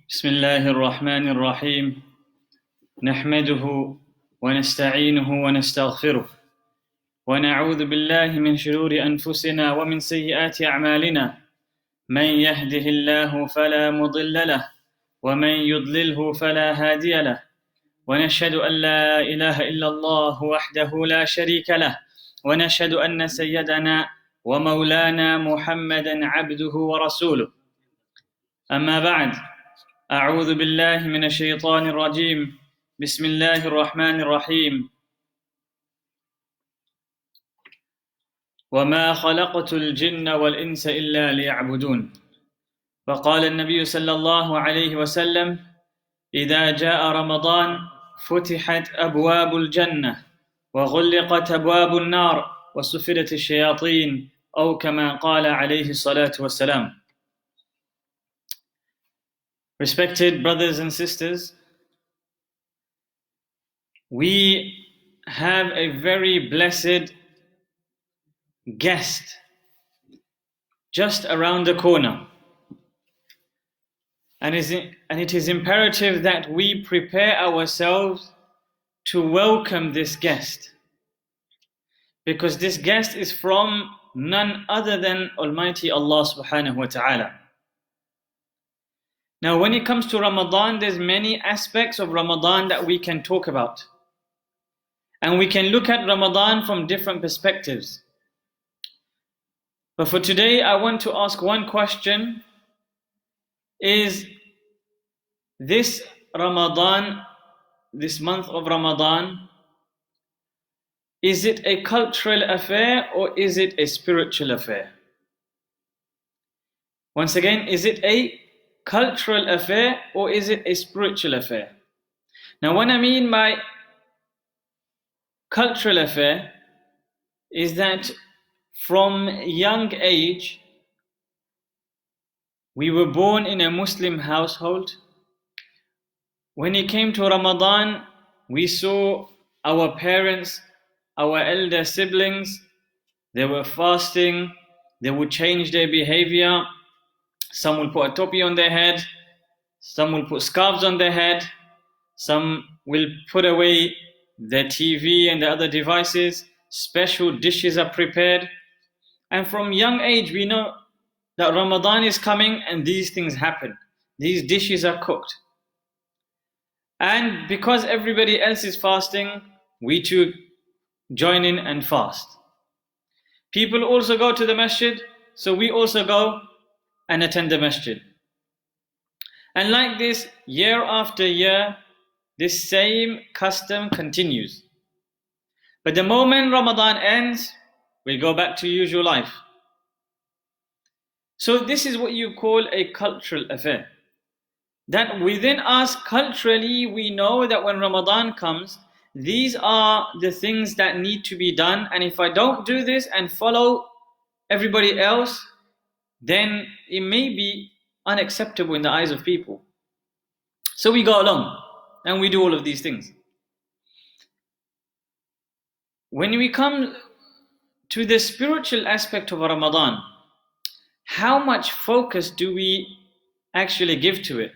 بسم الله الرحمن الرحيم نحمده ونستعينه ونستغفره ونعوذ بالله من شرور أنفسنا ومن سيئات أعمالنا من يهده الله فلا مضل له ومن يضلله فلا هادي له ونشهد أن لا إله إلا الله وحده لا شريك له ونشهد أن سيدنا ومولانا محمدا عبده ورسوله أما بعد أعوذ بالله من الشيطان الرجيم بسم الله الرحمن الرحيم وما خلقت الجن والإنس إلا ليعبدون وقال النبي صلى الله عليه وسلم إذا جاء رمضان فتحت أبواب الجنة وغلقت أبواب النار وسفلت الشياطين أو كما قال عليه الصلاة والسلام. Respected brothers and sisters, we have a very blessed guest just around the corner. And it is imperative that we prepare ourselves to welcome this guest, because this guest is from none other than Almighty Allah subhanahu wa ta'ala. Now, when it comes to Ramadan, there's many aspects of Ramadan that we can talk about. And we can look at Ramadan from different perspectives. But for today, I want to ask one question. Is this Ramadan, this month of Ramadan, is it a cultural affair or is it a spiritual affair? Once again, is it a cultural affair or is it a spiritual affair? Now, what I mean by cultural affair is that from young age, we were born in a Muslim household. When it came to Ramadan, we saw our parents, our elder siblings, they were fasting, they would change their behavior. Some will put a topi on their head, some will put scarves on their head, some will put away their TV and the other devices. Special dishes are prepared. And from young age, we know that Ramadan is coming and these things happen. These dishes are cooked. And because everybody else is fasting, we too join in and fast. People also go to the Masjid, so we also go and attend the Masjid. And like this, year after year, this same custom continues. But the moment Ramadan ends, we go back to usual life. So this is what you call a cultural affair. That within us, culturally, we know that when Ramadan comes, these are the things that need to be done. And if I don't do this and follow everybody else, then it may be unacceptable in the eyes of people. So we go along and we do all of these things. When we come to the spiritual aspect of Ramadan, how much focus do we actually give to it?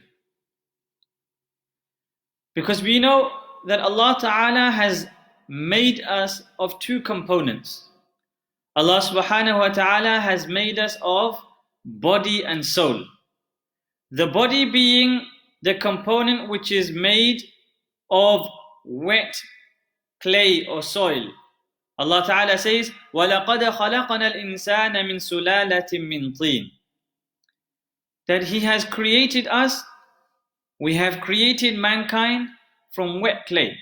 Because we know that Allah Ta'ala has made us of two components. Allah Subhanahu wa Ta'ala has made us of body and soul. The body being the component which is made of wet clay or soil. Allah Ta'ala says, وَلَقَدْ خَلَقَنَا الْإِنسَانَ مِنْ سُلَالَةٍ مِنْ طِينٍ. That He has created us, we have created mankind from wet clay.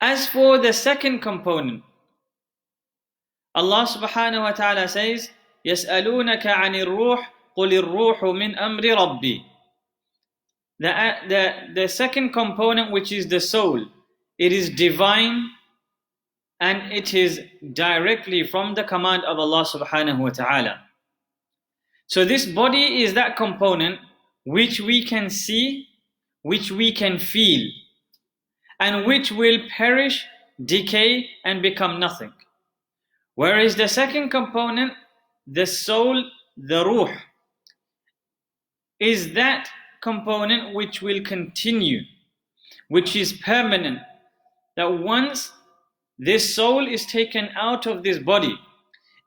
As for the second component, Allah Subhanahu wa Ta'ala says, يَسْأَلُونَكَ عَنِ الرُّوحِ قُلِ الرُّوحُ مِنْ أَمْرِ رَبِّي. The second component, which is the soul, it is divine and it is directly from the command of Allah Subhanahu wa Ta'ala. So this body is that component which we can see, which we can feel, and which will perish, decay, and become nothing. Whereas the second component, the soul, the ruh, is that component which will continue, which is permanent, that once this soul is taken out of this body,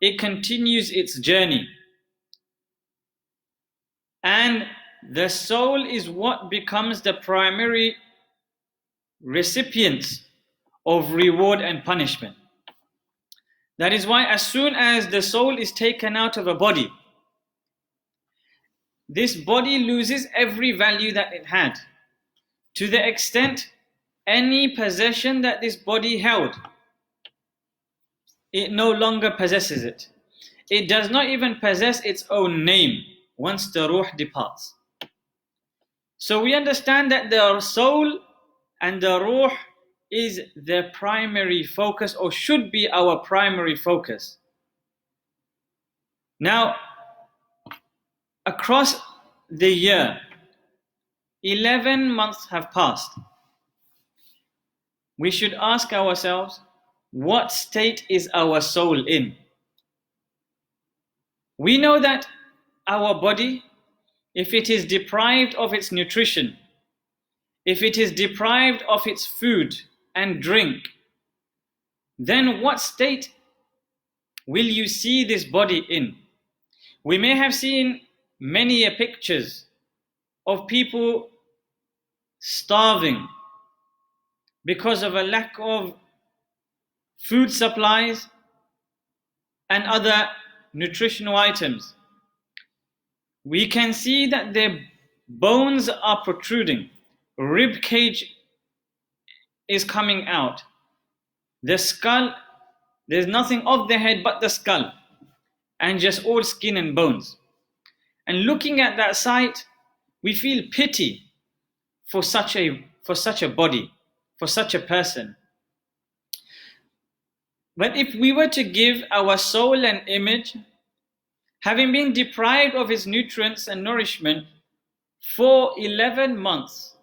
it continues its journey. And the soul is what becomes the primary recipients of reward and punishment. That is why as soon as the soul is taken out of a body, this body loses every value that it had, to the extent any possession that this body held, it no longer possesses it. It does not even possess its own name once the ruh departs. So we understand that the soul and the ruh is the primary focus, or should be our primary focus. Now, across the year, 11 months have passed. We should ask ourselves, what state is our soul in? We know that our body, if it is deprived of its nutrition, if it is deprived of its food and drink, then what state will you see this body in? We may have seen many pictures of people starving because of a lack of food supplies and other nutritional items. We can see that their bones are protruding, rib cage is coming out, the skull, there's nothing of the head but the skull, and just all skin and bones. And looking at that sight, we feel pity for such a body, for such a person. But if we were to give our soul an image, having been deprived of its nutrients and nourishment for 11 months,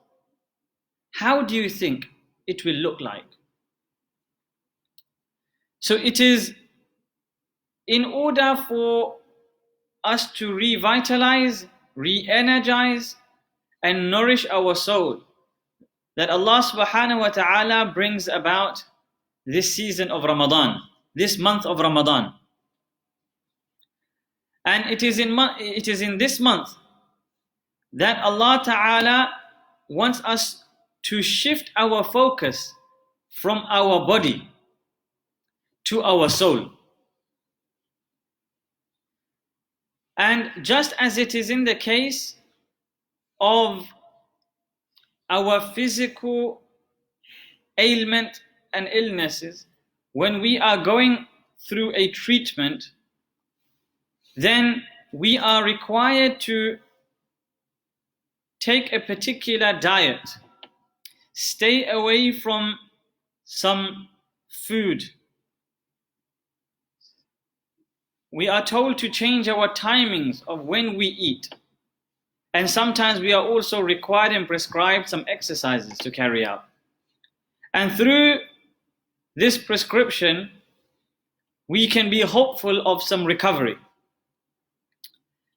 how do you think it will look like? So it is in order for us to revitalize, re-energize, and nourish our soul that Allah subhanahu wa ta'ala brings about this season of Ramadan, this month of Ramadan. And it is in this month that Allah ta'ala wants us to shift our focus from our body to our soul. And just as it is in the case of our physical ailment and illnesses, when we are going through a treatment, then we are required to take a particular diet, stay away from some food. We are told to change our timings of when we eat. And sometimes we are also required and prescribed some exercises to carry out. And through this prescription, we can be hopeful of some recovery.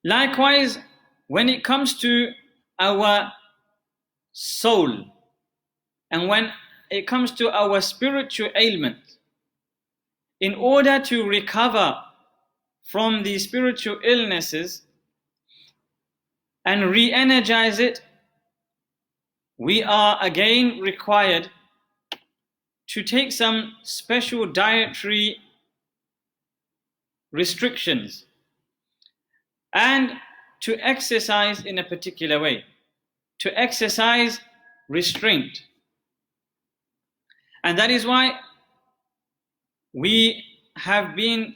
Likewise, when it comes to our soul, and when it comes to our spiritual ailment, in order to recover from the spiritual illnesses and re-energize it, we are again required to take some special dietary restrictions and to exercise in a particular way, to exercise restraint. And that is why we have been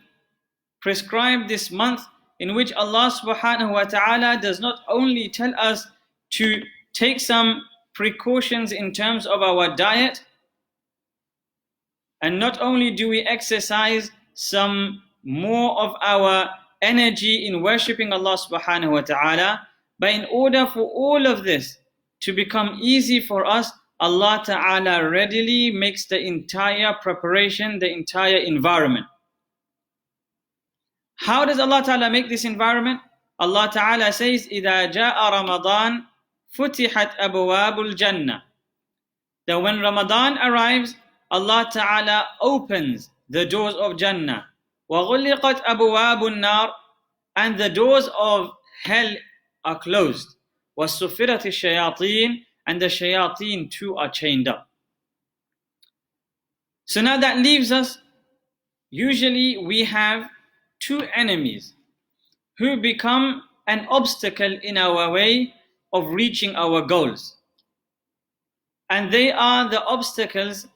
prescribed this month, in which Allah subhanahu wa ta'ala does not only tell us to take some precautions in terms of our diet, and not only do we exercise some more of our energy in worshipping Allah subhanahu wa ta'ala, but in order for all of this to become easy for us, Allah ta'ala readily makes the entire preparation, the entire environment. How does Allah ta'ala make this environment? Allah Ta'ala says, إِذَا جَاءَ رَمَضَانَ فُتِحَتْ أَبْوَابُ الْجَنَّةِ. That when Ramadan arrives, Allah Ta'ala opens the doors of Jannah. وَغُلِّقَتْ أَبْوَابُ النَّارِ. And the doors of hell are closed. وَالسُّفِّرَتِ الشَّيَاطِينَ. And the shayateen too are chained up. So now that leaves us, usually we have two enemies who become an obstacle in our way of reaching our goals. And they are the obstacles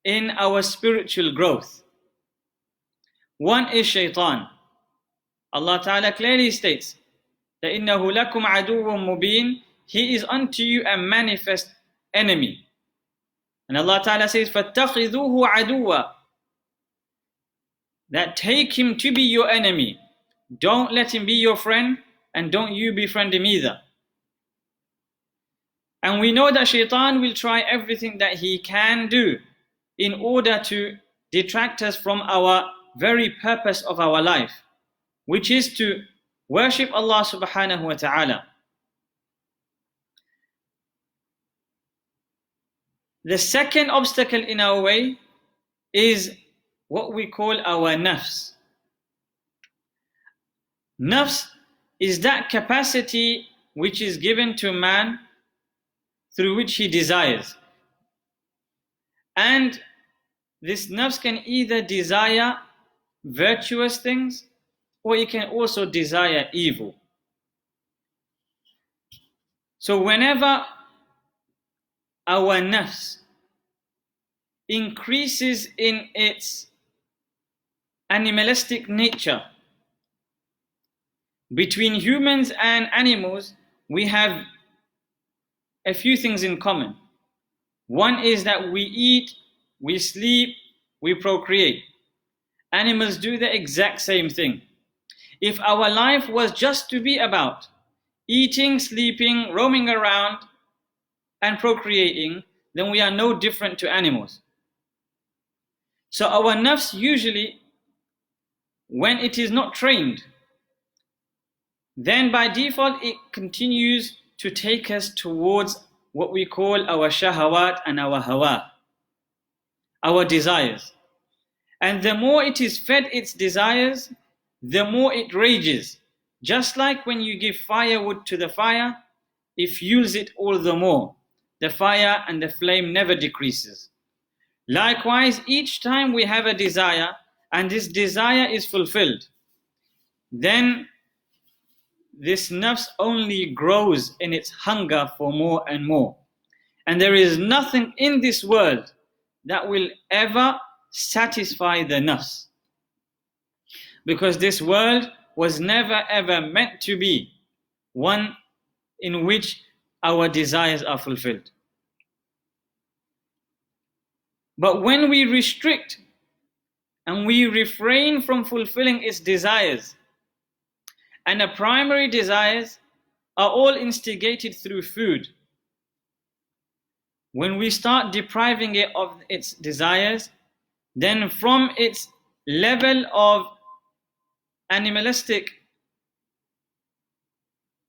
in our spiritual growth. One is shaitan. Allah Ta'ala clearly states that إِنَّهُ لَكُمْ عَدُوٌّ مُبِينٌ. He is unto you a manifest enemy. And Allah Ta'ala says, فَاتَّخِذُوهُ عَدُوًّا. That take him to be your enemy. Don't let him be your friend, and don't you befriend him either. And we know that shaitan will try everything that he can do in order to detract us from our very purpose of our life, which is to worship Allah subhanahu wa ta'ala. The second obstacle in our way is what we call our nafs. Nafs is that capacity which is given to man through which he desires. And this nafs can either desire virtuous things, or it can also desire evil. So whenever our nafs increases in its animalistic nature, between humans and animals, we have a few things in common. One is that we eat, we sleep, we procreate. Animals do the exact same thing. If our life was just to be about eating, sleeping, roaming around, and procreating, then we are no different to animals. So our nafs usually, when it is not trained, then by default it continues to take us towards what we call our shahawat and our hawa, our desires. And the more it is fed its desires, the more it rages. Just like when you give firewood to the fire, it fuels it all the more. The fire and the flame never decreases. Likewise, each time we have a desire and this desire is fulfilled, then this nafs only grows in its hunger for more and more. And there is nothing in this world that will ever satisfy the nafs, because this world was never ever meant to be one in which our desires are fulfilled. But when we restrict and we refrain from fulfilling its desires, and the primary desires are all instigated through food, when we start depriving it of its desires, then from its level of animalistic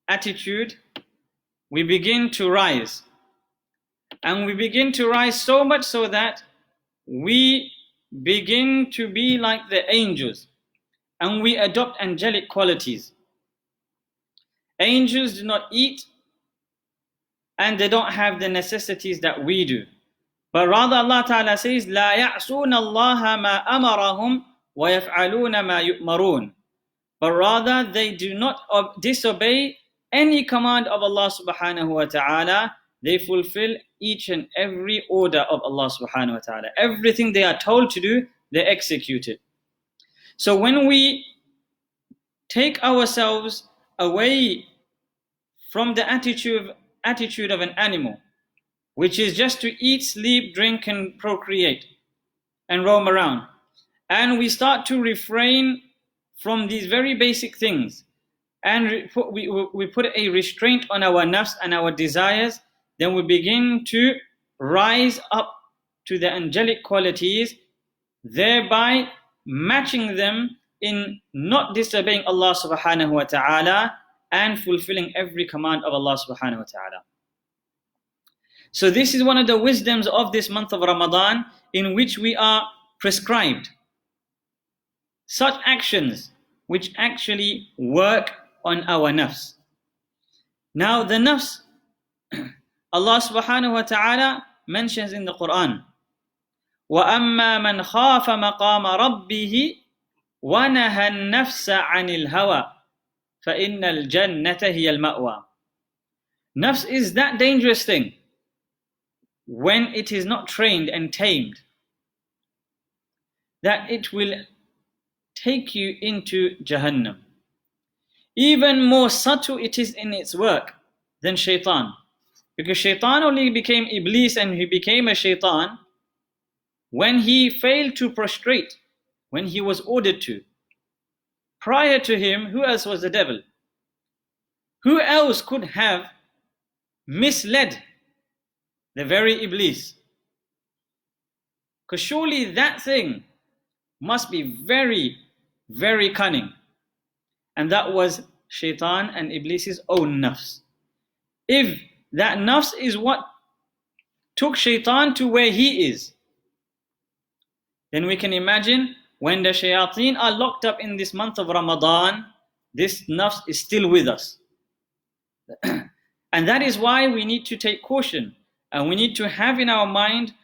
attitude, we begin to rise. And we begin to rise so much so that we begin to be like the angels, and we adopt angelic qualities. Angels do not eat, and they don't have the necessities that we do. But rather Allah Ta'ala says, لا يعصون الله ما أمرهم ويفعلون ما يؤمرون. But rather they do not disobey any command of Allah Subhanahu wa Ta'ala. They fulfill each and every order of Allah Subhanahu wa Ta'ala. Everything they are told to do, they execute it. So when we take ourselves away from the attitude of an animal, which is just to eat, sleep, drink, and procreate, and roam around, and we start to refrain from these very basic things, and we put a restraint on our nafs and our desires, then we begin to rise up to the angelic qualities, thereby matching them in not disobeying Allah subhanahu wa ta'ala and fulfilling every command of Allah subhanahu wa ta'ala. So this is one of the wisdoms of this month of Ramadan, in which we are prescribed such actions which actually work on our nafs. Now the nafs, Allah subhanahu wa ta'ala mentions in the Quran, وَأَمَّا مَنْ خَافَ مَقَامَ رَبِّهِ وَنَهَى النَّفْسَ عَنِ الْهَوَى فَإِنَّ الْجَنَّةَ هِيَ الْمَأْوَى. Nafs is that dangerous thing when it is not trained and tamed, that it will take you into Jahannam. Even more subtle it is in its work than shaitan, because shaitan only became Iblis and he became a shaitan when he failed to prostrate, when he was ordered to. Prior to him, who else was the devil? Who else could have misled the very Iblis? Because surely that thing must be very, very cunning. And that was shaitan and Iblis's own nafs. If that nafs is what took shaitan to where he is, then we can imagine when the shayateen are locked up in this month of Ramadan, this nafs is still with us. And that is why we need to take caution, and we need to have in our mind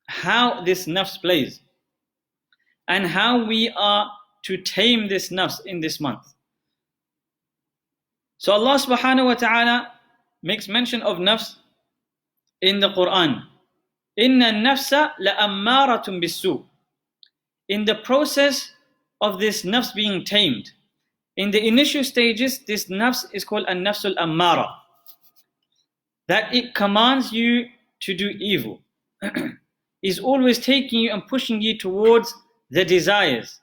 how this nafs plays and how we are to tame this nafs in this month. So Allah subhanahu wa ta'ala makes mention of nafs in the Quran. Inna nafsa la'ammaratun bisu. In the process of this nafs being tamed, in the initial stages, this nafs is called an-nafsul ammara, that it commands you to do evil, is always taking you and pushing you towards the desires,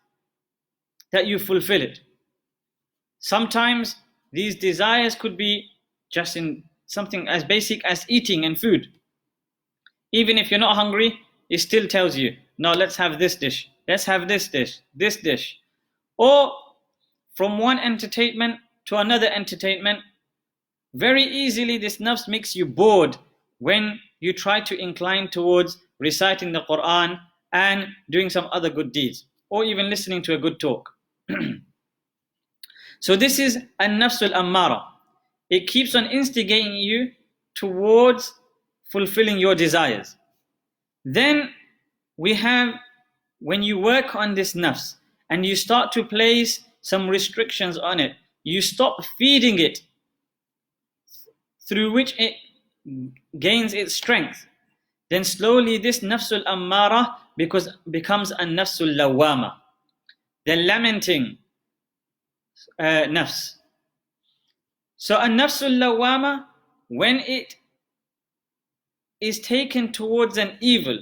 that you fulfill it. Sometimes these desires could be just in something as basic as eating and food. Even if you're not hungry, it still tells you, no, let's have this dish, let's have this dish. Or from one entertainment to another entertainment, very easily this nafs makes you bored when you try to incline towards reciting the Quran and doing some other good deeds, or even listening to a good talk. So this is an-nafsul ammara. It keeps on instigating you towards fulfilling your desires. Then we have, when you work on this nafs and you start to place some restrictions on it, you stop feeding it, through which it gains its strength, then slowly this nafsul ammara becomes a nafsul lawama, the lamenting nafs. So a nafsul lawama, when it is taken towards an evil,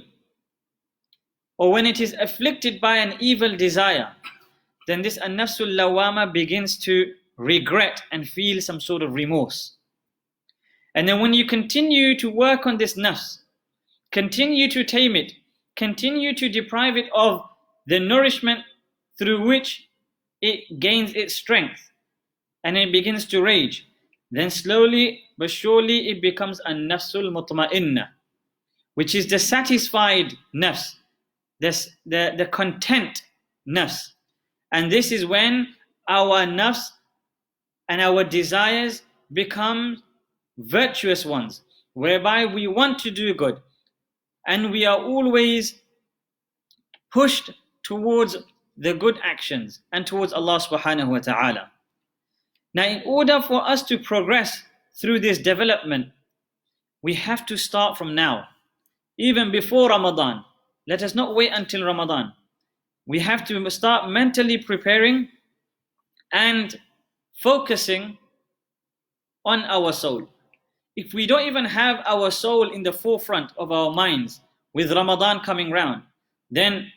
or when it is afflicted by an evil desire, then this an-nafsul lawama begins to regret and feel some sort of remorse. And then when you continue to work on this nafs, continue to tame it, continue to deprive it of the nourishment through which it gains its strength, and it begins to rage, then slowly but surely it becomes a nafsul mutma'inna, which is the satisfied nafs, the content nafs. And this is when our nafs and our desires become virtuous ones, whereby we want to do good and we are always pushed towards the good actions and towards Allah subhanahu wa ta'ala. Now, in order for us to progress through this development, we have to start from now, even before Ramadan. Let us not wait until Ramadan. We have to start mentally preparing and focusing on our soul. If we don't even have our soul in the forefront of our minds with Ramadan coming round, then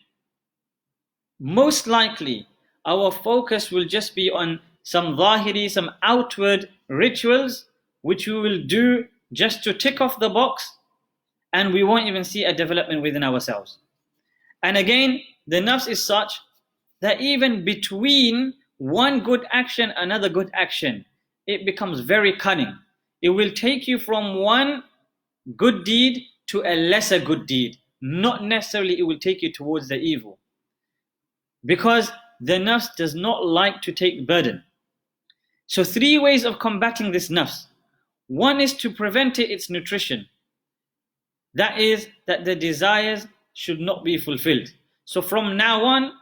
most likely our focus will just be on some zahiri, some outward rituals which we will do just to tick off the box, and we won't even see a development within ourselves. And again, the nafs is such that even between one good action, another good action, it becomes very cunning. It will take you from one good deed to a lesser good deed. Not necessarily it will take you towards the evil. Because the nafs does not like to take burden. So 3 ways of combating this nafs. One is to prevent its nutrition. That is, that the desires should not be fulfilled. So from now on,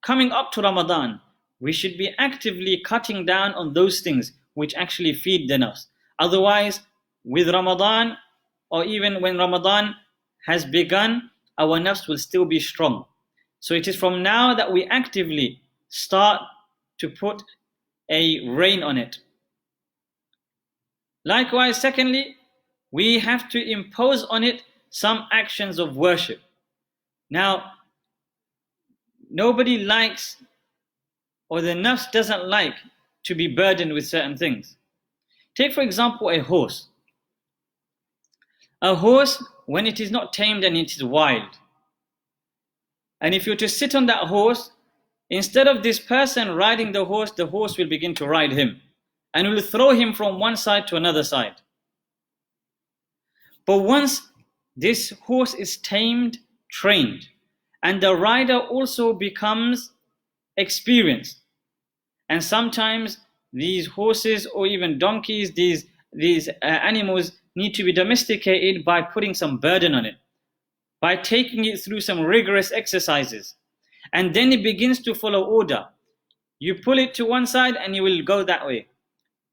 coming up to Ramadan, we should be actively cutting down on those things which actually feed the nafs. Otherwise, with Ramadan, or even when Ramadan has begun, our nafs will still be strong. So it is from now that we actively start to put a rein on it. Likewise, secondly, we have to impose on it some actions of worship. Now, nobody likes, or the nafs doesn't like, to be burdened with certain things. Take, for example, a horse. A horse, when it is not tamed and it is wild, and if you were to sit on that horse, instead of this person riding the horse will begin to ride him and will throw him from one side to another side. But once this horse is tamed, trained, and the rider also becomes experienced, and sometimes these horses or even donkeys, these animals need to be domesticated by putting some burden on it, by taking it through some rigorous exercises. And then it begins to follow order. You pull it to one side and it will go that way.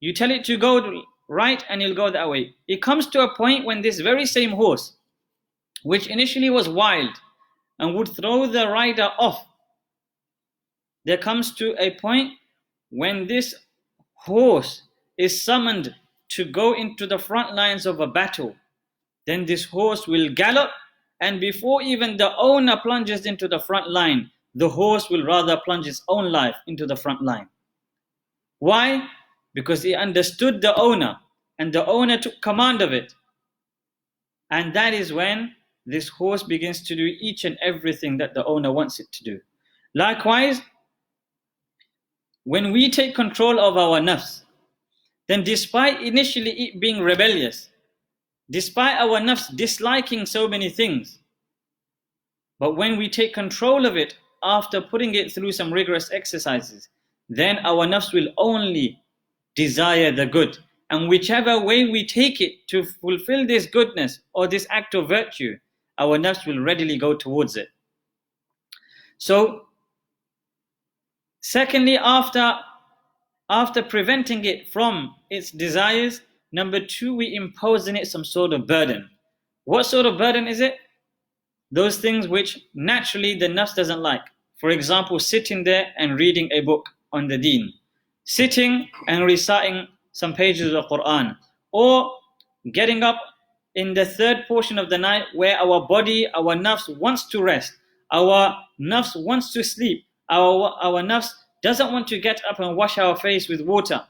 You tell it to go right and it'll go that way. It comes to a point when this very same horse, which initially was wild and would throw the rider off, there comes to a point when this horse is summoned to go into the front lines of a battle. Then this horse will gallop, and before even the owner plunges into the front line, the horse will rather plunge its own life into the front line. Why? Because he understood the owner, and the owner took command of it. And that is when this horse begins to do each and everything that the owner wants it to do. Likewise, when we take control of our nafs, then despite initially it being rebellious, despite our nafs disliking so many things, but when we take control of it after putting it through some rigorous exercises, then our nafs will only desire the good. And whichever way we take it to fulfill this goodness or this act of virtue, our nafs will readily go towards it. So, secondly, after preventing it from its desires, number 2, we impose on it some sort of burden. What sort of burden is it? Those things which naturally the nafs doesn't like. For example, sitting there and reading a book on the deen, sitting and reciting some pages of the Quran, or getting up in the third portion of the night where our body, our nafs wants to rest, our nafs wants to sleep, our nafs doesn't want to get up and wash our face with water.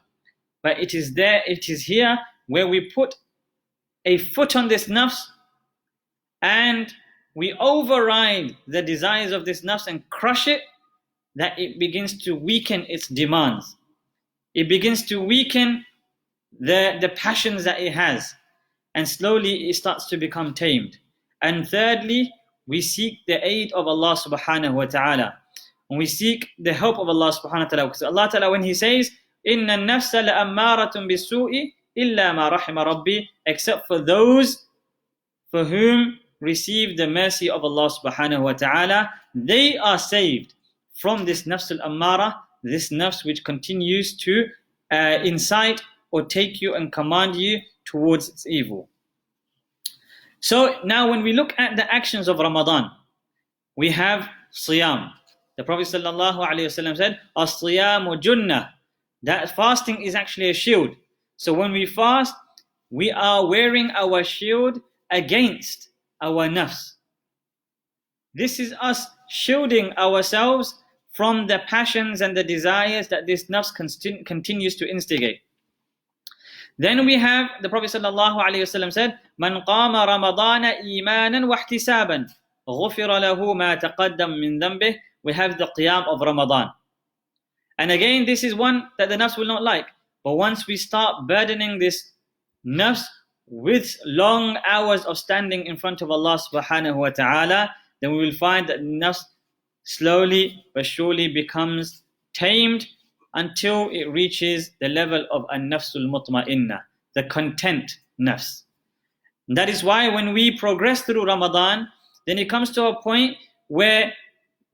But it is here where we put a foot on this nafs and we override the desires of this nafs and crush it, that it begins to weaken its demands. It begins to weaken the passions that it has, and slowly it starts to become tamed. And thirdly, we seek the aid of Allah subhanahu wa ta'ala. And we seek the help of Allah subhanahu wa ta'ala. Because Allah ta'ala, when He says, إِنَّ النَّفْسَ لَأَمَّارَةٌ بِالسُّوءِ إِلَّا مَا رَحِمَ رَبِّي, except for those for whom receive the mercy of Allah subhanahu wa ta'ala, they are saved from this nafs al-ammara, this nafs which continues to incite or take you and command you towards its evil. So now when we look at the actions of Ramadan, we have siyam. The Prophet sallallahu alaihi wasallam said, as-siyamu junnah, that fasting is actually a shield. So when we fast, we are wearing our shield against our nafs. This is us shielding ourselves from the passions and the desires that this nafs continues to instigate. Then we have the Prophet sallallahu alaihi wasallam said, "Man qama Ramadana imanan wa ihtisaban, ghufira lahu ma taqaddam min dhanbih." We have the qiyam of Ramadan. And again, this is one that the nafs will not like. But once we start burdening this nafs with long hours of standing in front of Allah subhanahu wa ta'ala, then we will find that nafs slowly but surely becomes tamed until it reaches the level of an-nafsul mutma'inna, the content nafs. And that is why when we progress through Ramadan, then it comes to a point where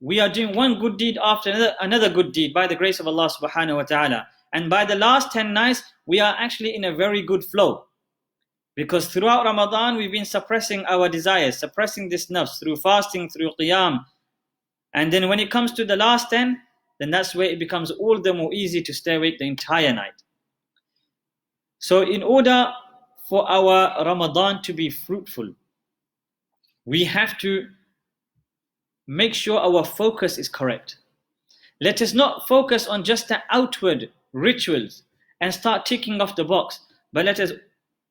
we are doing one good deed after another good deed by the grace of Allah subhanahu wa ta'ala. And by the last 10 nights, we are actually in a very good flow. Because throughout Ramadan, we've been suppressing our desires, suppressing this nafs through fasting, through qiyam. And then when it comes to the last 10, then that's where it becomes all the more easy to stay awake the entire night. So in order for our Ramadan to be fruitful, we have to make sure our focus is correct. Let us not focus on just the outward rituals and start ticking off the box, but let us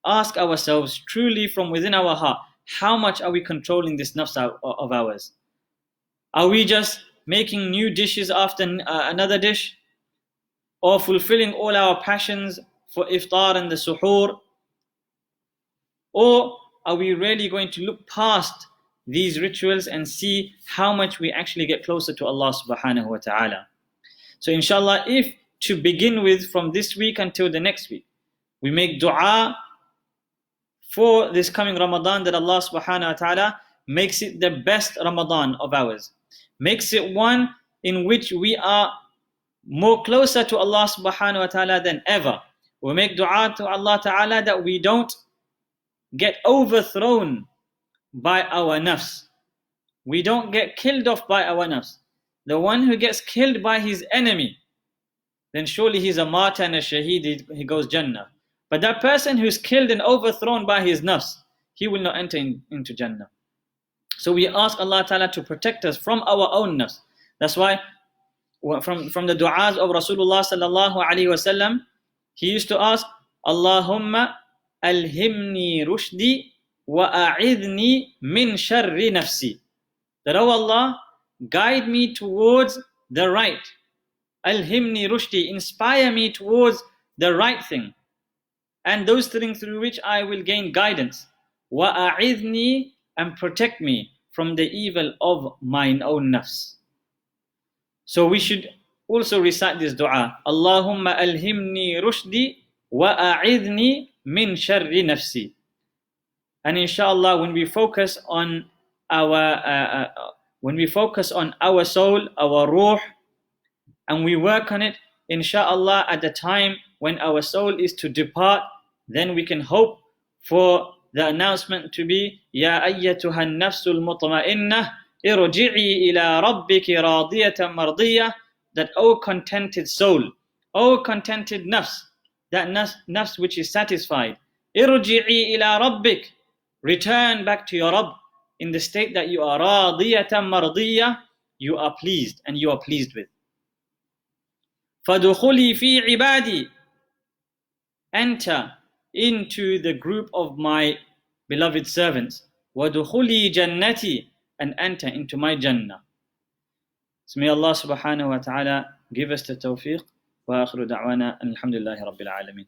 ask ourselves truly from within our heart, how much are we controlling this nafs of ours? Are we just making new dishes after another dish, or fulfilling all our passions for iftar and the suhoor? Or are we really going to look past these rituals and see how much we actually get closer to Allah subhanahu wa ta'ala? So inshallah, if to begin with from this week until the next week, we make dua for this coming Ramadan, that Allah subhanahu wa ta'ala makes it the best Ramadan of ours, makes it one in which we are more closer to Allah subhanahu wa ta'ala than ever. We make dua to Allah ta'ala that we don't get overthrown by our nafs. We don't get killed off by our nafs. The one who gets killed by his enemy, then surely he's a martyr and a shaheed, he goes Jannah. But that person who's killed and overthrown by his nafs, he will not enter into Jannah. So we ask Allah Ta'ala to protect us from our own nafs. That's why from the du'as of Rasulullah sallallahu alaihi wasallam, he used to ask, Allahumma alhimni rushdi wa a'idhni min sharri nafsi. That, oh Allah, guide me towards the right. Alhimni rushdi, inspire me towards the right thing, and those things through which I will gain guidance. Wa a'idhni, and protect me from the evil of mine own nafs. So we should also recite this dua. Allahumma alhimni rushdi wa a'idhni min sharri nafsi. And inshallah, when we focus on our soul, our ruh, and we work on it, inshallah, at the time when our soul is to depart, then we can hope for the announcement to be, Ya ayyatuha an-nafsul mutma'innah, irji'i ila rabbiki radiyatan mardiyah, that, O contented soul, O contented nafs, that nafs which is satisfied, irji'i ila rabbik, return back to your Rabb in the state that you are radiyatan mardiyah, you are pleased and you are pleased with. فَدُخُلِي فِي عِبَادِي, enter into the group of my beloved servants. وَدُخُلِي جَنَّتِي, and enter into my Jannah. So may Allah subhanahu wa ta'ala give us the tawfiq. وآخر دعوانا الحمد لله رب العالمين.